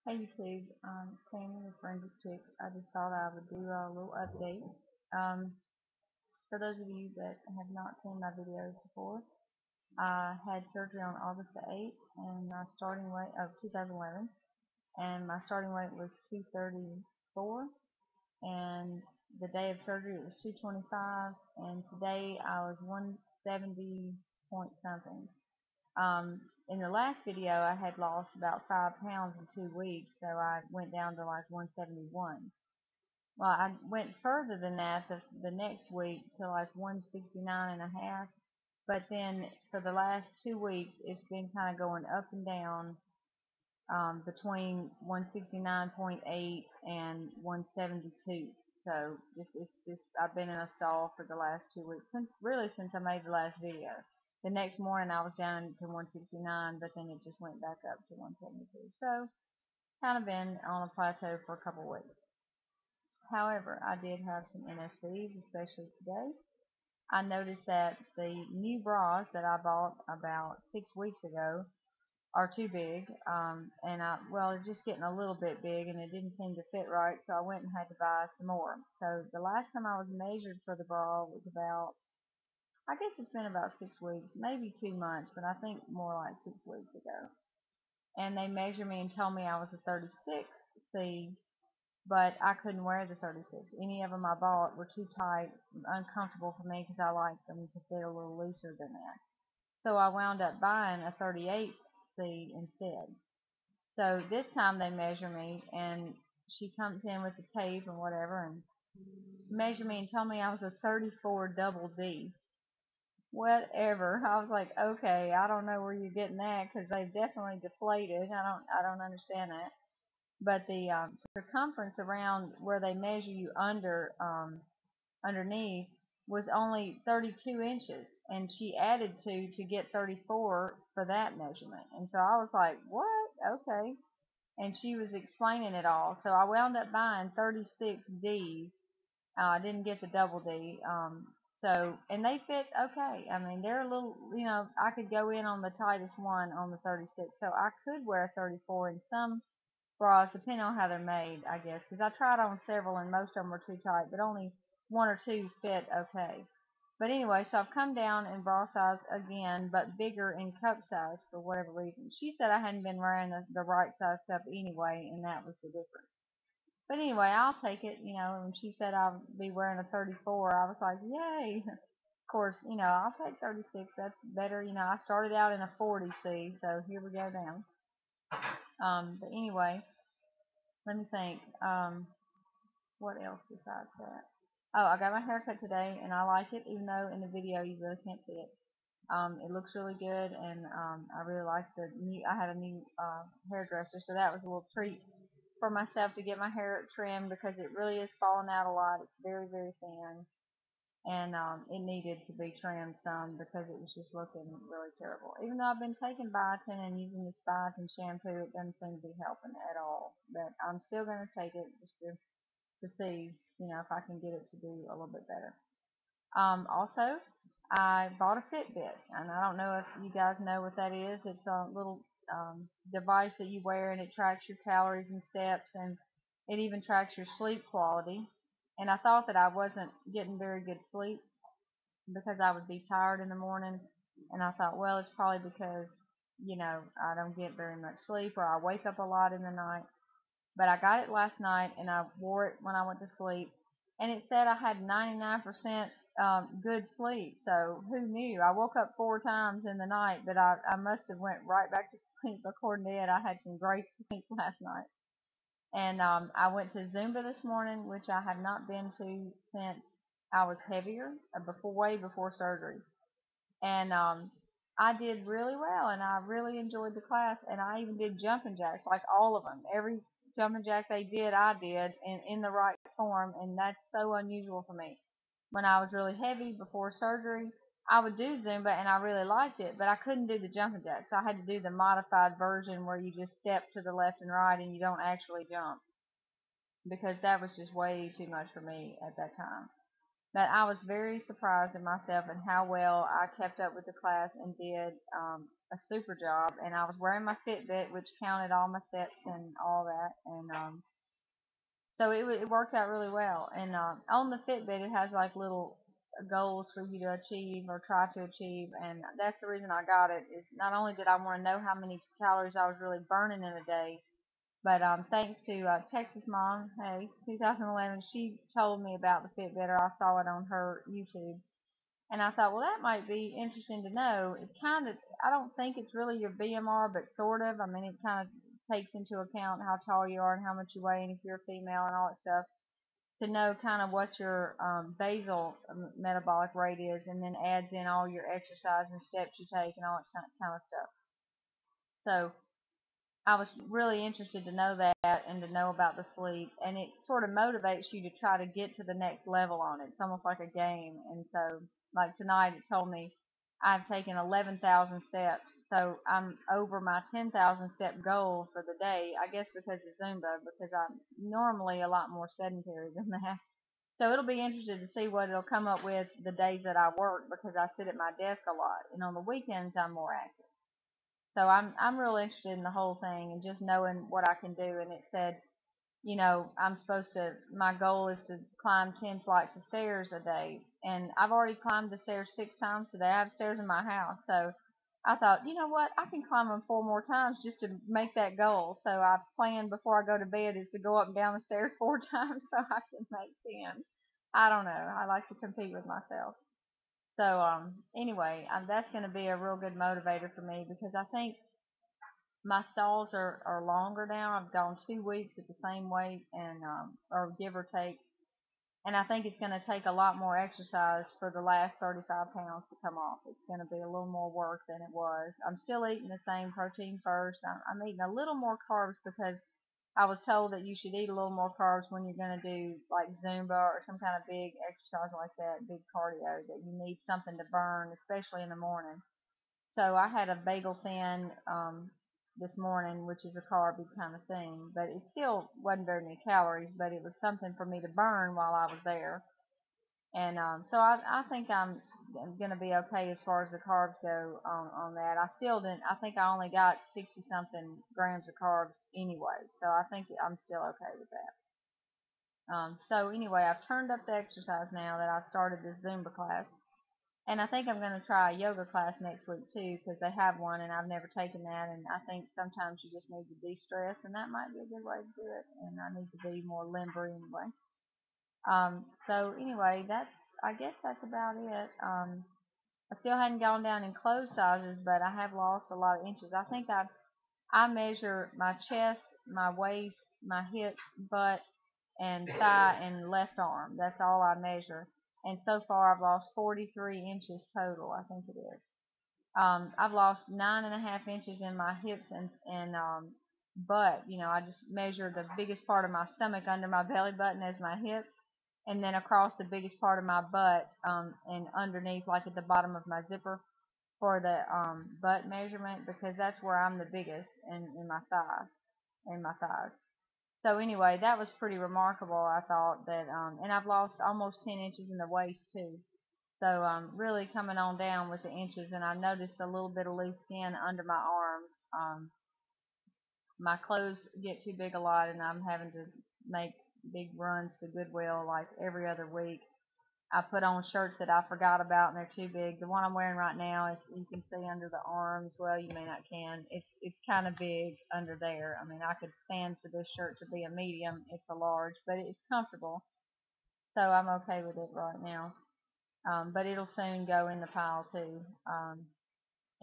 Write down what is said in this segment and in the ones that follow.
Hey YouTube, Tammy with Forensic Chick. I just thought I would do a little update. Um, for those of you that have not seen my videos before, I had surgery on August the 8th and my starting weight of 2011, and my starting weight was 234, and the day of surgery it was 225, and today I was 170 point something. In the last video, I had lost about 5 pounds in 2 weeks, so I went down to like 171. Well, I went further than that the next week to like 169 and a half. But then for the last 2 weeks, it's been kind of going up and down between 169.8 and 172. So it's just I've been in a stall for the last 2 weeks since I made the last video. The next morning I was down to 169, but then it just went back up to 172. So kind of been on a plateau for a couple weeks. However, I did have some NSVs, especially today. I noticed that the new bras that I bought about 6 weeks ago are too big, and they're just getting a little bit big, and it didn't seem to fit right, so I went and had to buy some more. So the last time I was measured for the bra was about, I guess it's been about 6 weeks, maybe 2 months, but I think more like 6 weeks ago. And they measured me and told me I was a 36C, but I couldn't wear the 36. Any of them I bought were too tight, uncomfortable for me because I like them to fit a little looser than that. So I wound up buying a 38C instead. So this time they measure me, and she comes in with the tape and whatever, and measure me and tell me I was a 34 double D. Whatever. I was like, okay, I don't know where you're getting that because they've definitely deflated. I don't understand that. But the circumference around where they measure you underneath was only 32 inches, and she added two to get 34 for that measurement. And so I was like, what? Okay. And she was explaining it all. So I wound up buying 36 Ds. I didn't get the double D. And they fit okay. I mean, they're a little, I could go in on the tightest one on the 36. So I could wear 34 in some bras, depending on how they're made, I guess. Because I tried on several and most of them were too tight, but only one or two fit okay. But anyway, so I've come down in bra size again, but bigger in cup size for whatever reason. She said I hadn't been wearing the right size cup anyway, and that was the difference. But anyway, I'll take it, When she said I'd be wearing a 34, I was like, yay. Of course, I'll take 36. That's better. I started out in a 40C, so here we go now. But anyway, let me think. What else besides that? Oh, I got my haircut today, and I like it, even though in the video you really can't see it. It looks really good, and I really like the new. I had a new hairdresser, so that was a little treat for myself to get my hair trimmed because it really is falling out a lot. It's very, very thin, and it needed to be trimmed some because it was just looking really terrible. Even though I've been taking biotin and using this biotin shampoo, it doesn't seem to be helping at all. But I'm still going to take it just to see, if I can get it to do a little bit better. Also, I bought a Fitbit, and I don't know if you guys know what that is. It's a little device that you wear, and it tracks your calories and steps, and it even tracks your sleep quality. And I thought that I wasn't getting very good sleep because I would be tired in the morning, and I thought, well, it's probably because I don't get very much sleep or I wake up a lot in the night. But I got it last night, and I wore it when I went to sleep, and it said I had 99% good sleep. So who knew? I woke up 4 times in the night, but I must have went right back to sleep. According to it, I had some great sleep last night. And I went to Zumba this morning, which I have not been to since I was heavier, way before surgery. And I did really well, and I really enjoyed the class. And I even did jumping jacks, like all of them. Every jumping jack they did, I did, and in the right form. And that's so unusual for me. When I was really heavy before surgery, I would do Zumba, and I really liked it, but I couldn't do the jumping jacks. I had to do the modified version where you just step to the left and right, and you don't actually jump because that was just way too much for me at that time. But I was very surprised at myself and how well I kept up with the class and did a super job. And I was wearing my Fitbit, which counted all my steps and all that. And so it worked out really well. And on the Fitbit, it has like little goals for you to achieve or try to achieve. And that's the reason I got it. Is not only did I want to know how many calories I was really burning in a day, but thanks to Texas Mom, hey, 2011, she told me about the Fitbit, or I saw it on her YouTube, and I thought, well, that might be interesting to know. It kind of, I don't think it's really your BMR, but sort of. I mean, it kind of takes into account how tall you are and how much you weigh, and if you're a female and all that stuff, to know kind of what your basal metabolic rate is, and then adds in all your exercise and steps you take and all that kind of stuff. So I was really interested to know that and to know about the sleep, and it sort of motivates you to try to get to the next level on it. It's almost like a game. And so, like tonight, it told me I've taken 11,000 steps, so I'm over my 10,000 step goal for the day. I guess because of Zumba, because I'm normally a lot more sedentary than that. So it'll be interesting to see what it'll come up with the days that I work, because I sit at my desk a lot, and on the weekends I'm more active. So I'm real interested in the whole thing and just knowing what I can do. And it said, I'm supposed to. My goal is to climb 10 flights of stairs a day, and I've already climbed the stairs 6 times today. I have stairs in my house, so I thought, you know what, I can climb them 4 more times just to make that goal. So I plan before I go to bed is to go up and down the stairs 4 times so I can make 10. I don't know. I like to compete with myself. So anyway, that's going to be a real good motivator for me, because I think my stalls are longer now. I've gone 2 weeks at the same weight, and or give or take, and I think it's going to take a lot more exercise for the last 35 pounds to come off. It's going to be a little more work than it was. I'm still eating the same protein first. I'm eating a little more carbs, because I was told that you should eat a little more carbs when you're going to do like Zumba or some kind of big exercise like that, big cardio, that you need something to burn, especially in the morning. So I had a bagel thin this morning, which is a carby kind of thing, but it still wasn't very many calories, but it was something for me to burn while I was there. And so I think I'm going to be okay as far as the carbs go on that. I still didn't, I think I only got 60 something grams of carbs anyway, so I think I'm still okay with that. So anyway, I've turned up the exercise now that I've started this Zumba class. And I think I'm going to try a yoga class next week too, because they have one and I've never taken that. And I think sometimes you just need to de-stress, and that might be a good way to do it. And I need to be more limber anyway. So anyway, I guess that's about it. I still hadn't gone down in clothes sizes, but I have lost a lot of inches. I measure my chest, my waist, my hips, butt, and thigh and left arm. That's all I measure. And so far, I've lost 43 inches total, I think it is. I've lost 9.5 inches in my hips and butt. I just measure the biggest part of my stomach under my belly button as my hips, and then across the biggest part of my butt, and underneath, like at the bottom of my zipper, for the butt measurement, because that's where I'm the biggest in my thighs. So anyway, that was pretty remarkable. I thought that, and I've lost almost 10 inches in the waist too. So really coming on down with the inches, and I noticed a little bit of loose skin under my arms. My clothes get too big a lot, and I'm having to make big runs to Goodwill like every other week. I put on shirts that I forgot about, and they're too big. The one I'm wearing right now, is, you can see under the arms. Well, you may not can. It's kind of big under there. I mean, I could stand for this shirt to be a medium. It's a large, but it's comfortable, so I'm okay with it right now. But it'll soon go in the pile too.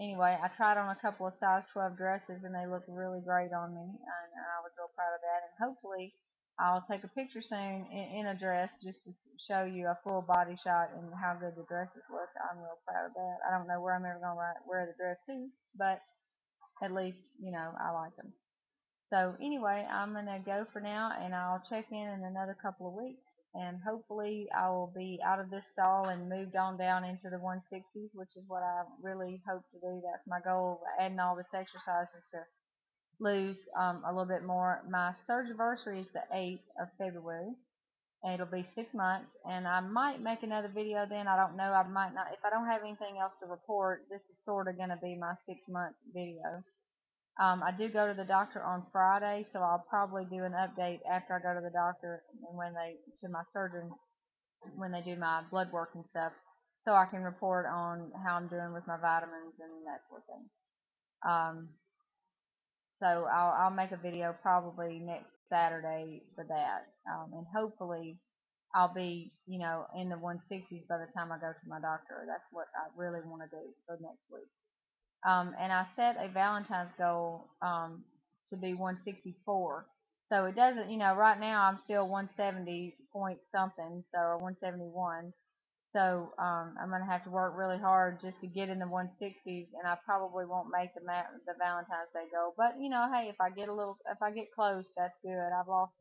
Anyway, I tried on a couple of size 12 dresses, and they look really great on me, and I was real proud of that. And hopefully, I'll take a picture soon in a dress, just to show you a full body shot and how good the dresses look. I'm real proud of that. I don't know where I'm ever going to wear the dress to, but at least, I like them. So anyway, I'm going to go for now, and I'll check in another couple of weeks, and hopefully I will be out of this stall and moved on down into the 160s, which is what I really hope to do. That's my goal, adding all this exercise, is to lose a little bit more. My surgery is the 8th of February, It'll be 6 months, and I might make another video then. I don't know. I might not. If I don't have anything else to report, this is sort of going to be my 6 month video. I do go to the doctor on Friday, so I'll probably do an update after I go to the doctor and when they to my surgeon when they do my blood work and stuff, so I can report on how I'm doing with my vitamins and that sort of thing. Um, so I'll make a video probably next Saturday for that, and hopefully I'll be in the 160s by the time I go to my doctor. That's what I really want to do for next week. And I set a Valentine's goal to be 164. So it doesn't, right now I'm still 170 point something, so 171. So I'm gonna have to work really hard just to get in the 160s, and I probably won't make the Valentine's Day goal. But hey, if I get close, that's good. I've lost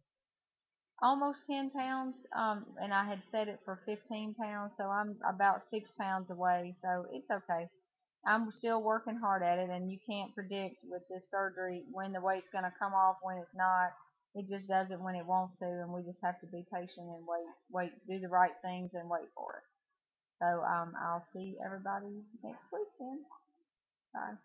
almost 10 pounds, and I had set it for 15 pounds, so I'm about 6 pounds away. So it's okay. I'm still working hard at it, and you can't predict with this surgery when the weight's going to come off, when it's not. It just does it when it wants to, and we just have to be patient and wait, do the right things and wait for it. So I'll see everybody next week then. Bye.